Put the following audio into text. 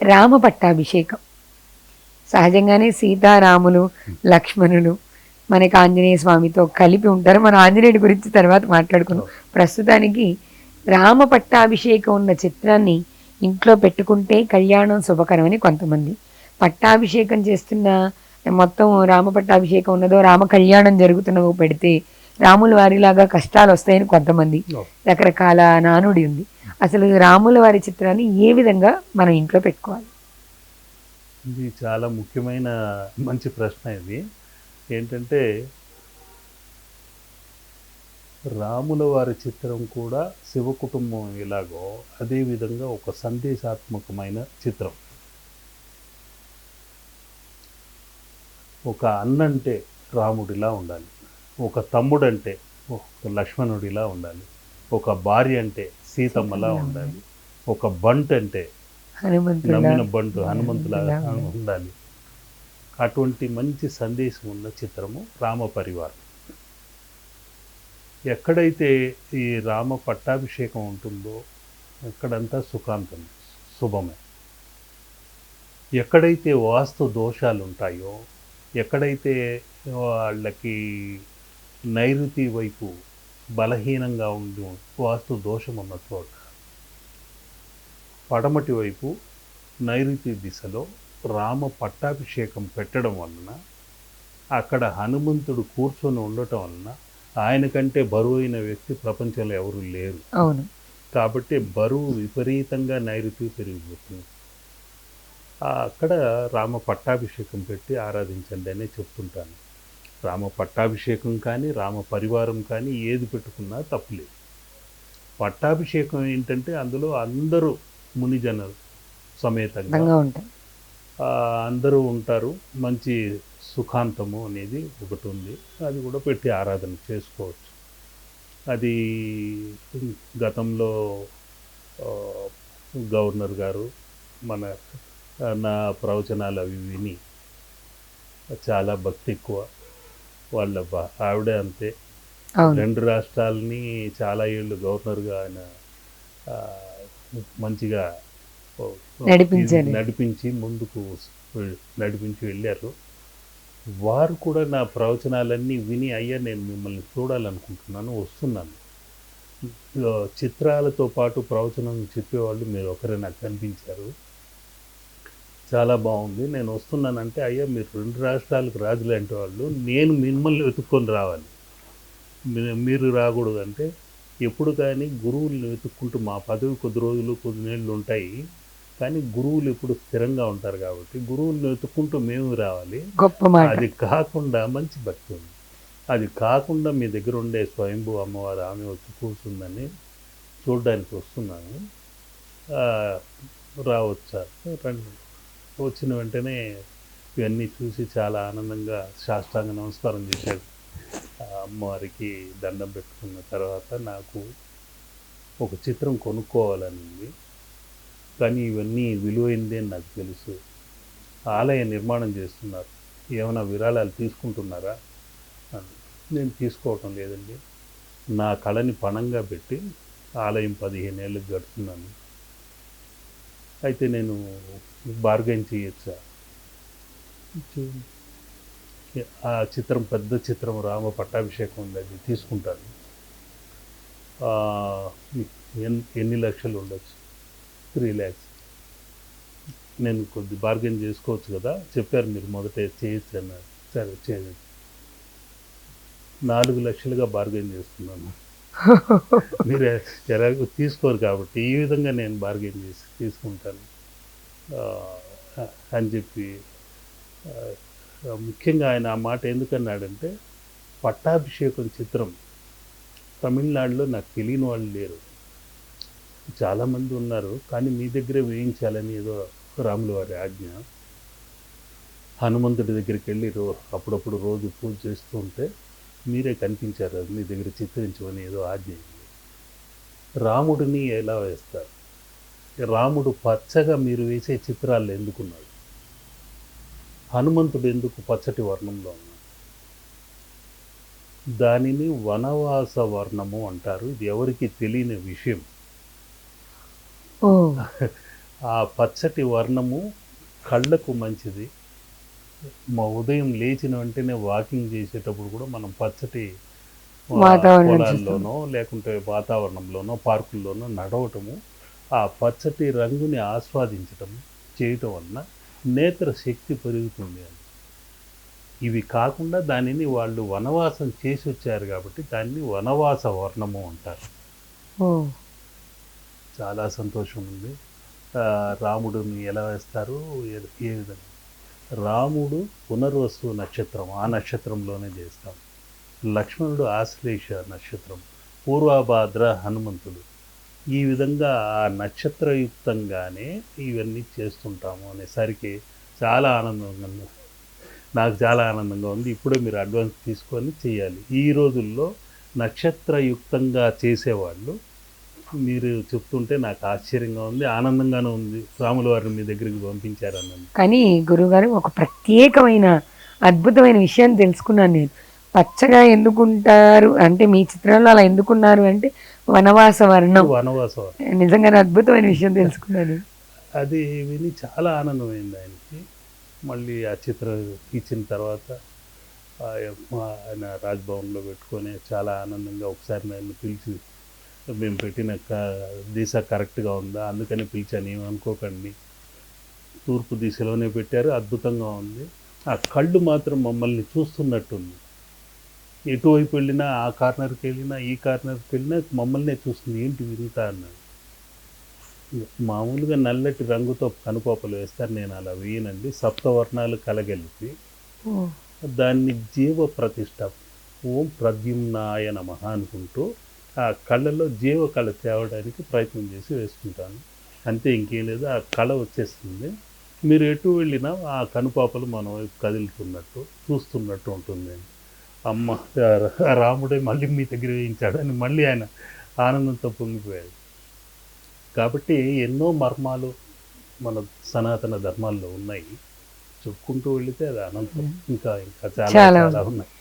రామ పట్టాభిషేకం. సహజంగానే సీతారాములు, లక్ష్మణులు మనకి ఆంజనేయ స్వామితో కలిపి ఉంటారు. మన ఆంజనేయుడి గురించి తర్వాత మాట్లాడుకున్నాం. ప్రస్తుతానికి రామ పట్టాభిషేకం ఉన్న చిత్రాన్ని ఇంట్లో పెట్టుకుంటే కళ్యాణం శుభకరమని కొంతమంది, పట్టాభిషేకం చేస్తున్న మొత్తం రామ పట్టాభిషేకం ఉన్నదో రామ కళ్యాణం జరుగుతున్నదో పెడితే రాముల వారిలాగా కష్టాలు వస్తాయని కొంతమంది, రకరకాల నానుడి ఉంది. అసలు రాముల వారి చిత్రాన్ని ఏ విధంగా మనం ఇంట్లో పెట్టుకోవాలి? ఇది చాలా ముఖ్యమైన మంచి ప్రశ్న. ఇది ఏంటంటే రాముల వారి చిత్రం కూడా శివ కుటుంబం ఎలాగో అదేవిధంగా ఒక సందేశాత్మకమైన చిత్రం. ఒక అన్నంటే రాముడిలా ఉండాలి, ఒక తమ్ముడంటే ఒక లక్ష్మణుడిలా ఉండాలి, ఒక భార్య అంటే సీతమ్మలా ఉండాలి, ఒక బంట్ అంటే నమ్మిన బంటు హనుమంతులాగా ఉండాలి. అటువంటి మంచి సందేశం ఉన్న చిత్రము రామ పరివారం. ఎక్కడైతే ఈ రామ పట్టాభిషేకం ఉంటుందో అక్కడంతా సుఖాంతం, శుభమే. ఎక్కడైతే వాస్తు దోషాలు ఉంటాయో, ఎక్కడైతే వాళ్ళకి నైరుతి వైపు బలహీనంగా ఉండి వాస్తు దోషం ఉన్న చోట పడమటి వైపు నైరుతి దిశలో రామ పట్టాభిషేకం పెట్టడం వలన అక్కడ హనుమంతుడు కూర్చొని ఉండటం వలన ఆయన కంటే బరువైన వ్యక్తి ప్రపంచంలో ఎవరు లేరు. అవును. కాబట్టి బరువు విపరీతంగా నైరుతి పెరిగిపోతుంది. అక్కడ రామ పట్టాభిషేకం పెట్టి ఆరాధించండి అనే చెప్తుంటాను. రామ పట్టాభిషేకం కానీ రామ పరివారం కానీ ఏది పెట్టుకున్నా తప్పులేదు. పట్టాభిషేకం ఏంటంటే అందులో అందరూ మునిజనులు సమేతంగా ఉంటారు, అందరూ ఉంటారు. మంచి సుఖాంతము అనేది ఒకటి ఉంది, అది కూడా పెట్టి ఆరాధన చేసుకోవచ్చు. అది గతంలో గవర్నర్ గారు నా ప్రవచనాలు అవి విని చాలా భక్తి ఎక్కువ, వాళ్ళ ఆవిడే అంతే. 2 రాష్ట్రాలని చాలా ఏళ్ళు గవర్నర్గా ఆయన మంచిగా నడిపించి ముందుకు నడిపించి వెళ్ళారు. వారు కూడా నా ప్రవచనాలన్నీ విని, అయ్యా నేను మిమ్మల్ని చూడాలనుకుంటున్నాను, వస్తున్నాను. చిత్రాలతో పాటు ప్రవచనం చెప్పేవాళ్ళు మీరు ఒకరే నాకు కనిపించారు, చాలా బాగుంది, నేను వస్తున్నానంటే, అయ్యా మీరు 2 రాష్ట్రాలకు రాజు లాంటి వాళ్ళు, నేను మిమ్మల్ని వెతుక్కొని రావాలి, మీరు రాకూడదు అంటే, ఎప్పుడు కానీ గురువులను వెతుక్కుంటూ మా పదవి కొద్ది రోజులు కొద్ది నెలలు ఉంటాయి, కానీ గురువులు ఎప్పుడు స్థిరంగా ఉంటారు కాబట్టి గురువులను వెతుక్కుంటూ మేము రావాలి. అది కాకుండా మంచి భక్తి ఉంది, అది కాకుండా మీ దగ్గర ఉండే స్వయంభూ అమ్మవారు ఆమె వచ్చి కూర్చుందని చూడడానికి వస్తున్నాను, రావచ్చా రండి. వచ్చిన వెంటనే ఇవన్నీ చూసి చాలా ఆనందంగా సాష్టాంగ నమస్కారం చేశాడు. అమ్మవారికి దండం పెట్టుకున్న తర్వాత నాకు ఒక చిత్రం కొనుక్కోవాలని ఉంది, కానీ ఇవన్నీ విలువైందే అని నాకు తెలుసు. ఆలయ నిర్మాణం చేస్తున్నారు, ఏమైనా విరాళాలు తీసుకుంటున్నారా? నేను తీసుకోవటం లేదండి, నా కళని పణంగా పెట్టి ఆలయం 15 ఏళ్ళకి గడుతున్నాను, అయితే నేను బార్గెన్ చేయొచ్చా? ఆ చిత్రం పెద్ద చిత్రం రామ పట్టాభిషేకం ఉంది, అది తీసుకుంటాను. ఎన్ని లక్షలు ఉండొచ్చు? 3 lakhs. నేను కొద్ది బార్గెన్ చేసుకోవచ్చు కదా, చెప్పారు మీరు మొదట చేయొచ్చు అన్నారు. సరే చేయండి, 4 లక్షలుగా బార్గెన్ చేస్తున్నాను. మీరు ఎలాగో తీసుకోరు కాబట్టి ఈ విధంగా నేను బార్గెన్ చేసి తీసుకుంటాను అని చెప్పి, ముఖ్యంగా ఆయన ఆ మాట ఎందుకన్నాడంటే, పట్టాభిషేకం చిత్రం తమిళనాడులో నాకు తెలియని వాళ్ళు లేరు, చాలామంది ఉన్నారు, కానీ మీ దగ్గరే వేయించాలని ఏదో రాముల వారి ఆజ్ఞ. హనుమంతుడి దగ్గరికి వెళ్ళి అప్పుడప్పుడు రోజు పూజ చేస్తూ ఉంటే మీరే కనిపించారు, అది మీ దగ్గర చిత్రించమని ఏదో ఆజ్ఞ. రాముడిని ఎలా వేస్తారు? రాముడు పచ్చగా మీరు వేసే చిత్రాల్లో ఎందుకున్నాడు? హనుమంతుడు ఎందుకు పచ్చటి వర్ణంలో ఉన్నాడు? దానిని వనవాస వర్ణము అంటారు, ఇది ఎవరికి తెలియని విషయం. ఆ పచ్చటి వర్ణము కళ్ళకు మంచిది. మా ఉదయం లేచిన వెంటనే వాకింగ్ చేసేటప్పుడు కూడా మనం పచ్చటి వాతావరణం చూస్తాం. పొలాల్లోనో లేకుంటే వాతావరణంలోనో పార్కుల్లోనో నడవటము, ఆ పచ్చటి రంగుని ఆస్వాదించటం చేయటం వలన నేత్ర శక్తి పెరుగుతుంది అని. ఇవి కాకుండా దానిని వాళ్ళు వనవాసం చేసి వచ్చారు కాబట్టి దాన్ని వనవాస వర్ణము అంటారు. ఓ చాలా సంతోషం ఉంది. రాముడిని ఎలా వేస్తారు, ఏ విధంగా? రాముడు పునర్వసు నక్షత్రం, ఆ నక్షత్రంలోనే చేస్తాం. లక్ష్మణుడు ఆశ్లేష నక్షత్రం, పూర్వభాద్ర హనుమంతుడు. ఈ విధంగా ఆ నక్షత్రయుక్తంగానే ఇవన్నీ చేస్తుంటాము అనేసరికి చాలా ఆనందంగా ఉంది. నాకు చాలా ఆనందంగా ఉంది. ఇప్పుడే మీరు అడ్వాన్స్ తీసుకొని చేయాలి. ఈ రోజుల్లో నక్షత్రయుక్తంగా చేసేవాళ్ళు మీరు చెప్తుంటే నాకు ఆశ్చర్యంగా ఉంది, ఆనందంగానూ ఉంది. రాముల వారిని మీ దగ్గరికి పంపించారన్నది. కానీ గురువుగారు ఒక ప్రత్యేకమైన అద్భుతమైన విషయం తెలుసుకున్నాను నేను. పచ్చగా ఎందుకుంటారు అంటే మీ చిత్రంలో అలా ఎందుకున్నారు అంటే వనవాస వర్ణం. వనవాసం నిజంగానే అద్భుతమైన విషయం తెలుసుకున్నాను. అది విని చాలా ఆనందమైంది ఆయనకి. మళ్ళీ ఆ చిత్రం ఇచ్చిన తర్వాత ఆయన రాజ్భవన్లో పెట్టుకొని చాలా ఆనందంగా ఒకసారి నన్ను పిలిచి, మేము పెట్టిన దిశ కరెక్ట్గా ఉందా అందుకని పిలిచాను, ఏమనుకోకండి, తూర్పు దిశలోనే పెట్టారు, అద్భుతంగా ఉంది. ఆ కళ్ళు మాత్రం మమ్మల్ని చూస్తున్నట్టుంది. ఎటువైపు వెళ్ళినా, ఆ కార్నర్కి వెళ్ళినా ఈ కార్నర్కి వెళ్ళినా మమ్మల్నే చూస్తుంది. ఏంటి వింతా అన్నాడు. మామూలుగా నల్లటి రంగుతో కనుపాపలు వేస్తారు, నేను అలా వేయనండి. సప్తవర్ణాలు కలగలిపి దాన్ని జీవ ప్రతిష్ట, ఓం ప్రద్యుమ్నాయ నమః అనుకుంటూ ఆ కళ్ళలో జీవ కళ తేవడానికి ప్రయత్నం చేసి వేసుకుంటాను. అంతే, ఇంకేం లేదు. ఆ కళ వచ్చేస్తుంది. మీరు ఎటు వెళ్ళినా ఆ కనుపాపలు మన వైపు కదులుతున్నట్టు చూస్తున్నట్టు ఉంటుంది. అమ్మ రాముడే మళ్ళీ మీ దగ్గర వేయించాడని మళ్ళీ ఆయన ఆనందంతో పొంగిపోయాడు. కాబట్టి ఎన్నో మర్మాలు మన సనాతన ధర్మాల్లో ఉన్నాయి. చెప్పుకుంటూ వెళితే అది అనంతం. ఇంకా ఇంకా చాలా చాలా ఉన్నాయి.